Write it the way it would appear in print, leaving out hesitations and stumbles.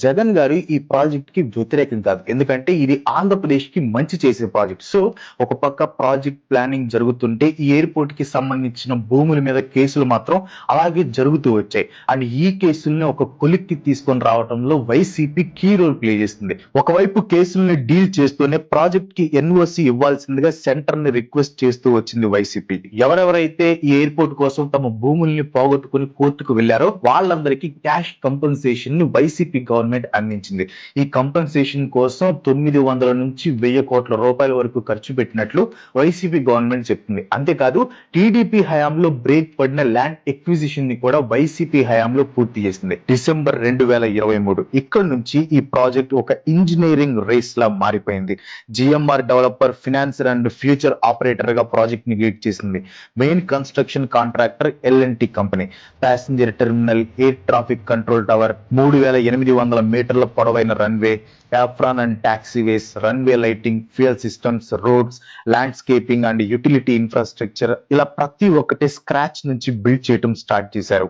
జగన్ గారు ఈ ప్రాజెక్ట్ కి వ్యతిరేకం కాదు. ఎందుకంటే ఇది ఆంధ్రప్రదేశ్ కి మంచి చేసే ప్రాజెక్ట్. సో ఒక పక్క ప్రాజెక్ట్ ప్లానింగ్ జరుగుతుంటే ఈ ఎయిర్పోర్ట్ కి సంబంధించిన భూముల మీద కేసులు మాత్రం అలాగే జరుగుతూ వచ్చాయి. అండ్ ఈ కేసుల్ని ఒక కొలిక్కి తీసుకొని రావడంలో వైసీపీ కీ రోల్ ప్లే చేస్తుంది. ఒకవైపు కేసుల్ని డీల్ చేస్తూనే ప్రాజెక్ట్ కి ఎన్ఓసి ఇవ్వాల్సిందిగా సెంటర్ ని రిక్వెస్ట్ చేస్తూ వచ్చింది వైసీపీ. ఎవరెవరైతే ఈ ఎయిర్పోర్ట్ కోసం తమ భూముల్ని పోగొట్టుకుని కోర్టుకు వెళ్లారో వాళ్ళందరికీ క్యాష్ కంపెన్సేషన్ ని వైసీపీ గవర్నమెంట్ అందించింది. ఈ కంపెన్సేషన్ కోసం 900 నుంచి 1000 కోట్ల రూపాయల వరకు ఖర్చు పెట్టినట్లు వైసీపీ గవర్నమెంట్ చెప్తుంది. అంతేకాదు టీడీపీ హయాంలో బ్రేక్ పడిన ల్యాండ్ ఎక్విజిషన్ ని కూడా వైసీపీ హయాంలో పూర్తి చేసింది డిసెంబర్ 2023. ఇక్కడ నుంచి ఈ ప్రాజెక్ట్ ఒక ఇంజనీరింగ్ రేస్ లా మారిపోయింది. GMR developer, financer and future operator గా ప్రాజెక్ట్ ని లీడ్ చేసింది. Main construction contractor L and T company. Passenger terminal, air traffic control tower, 3800 మీటర్ల పొడవైన runway, apron and taxiways, runway lighting, fuel systems, roads, landscaping and utility infrastructure, ఇలా ప్రతి ఒక్కటి scratch నుంచి build చేయడం స్టార్ట్ చేశారు.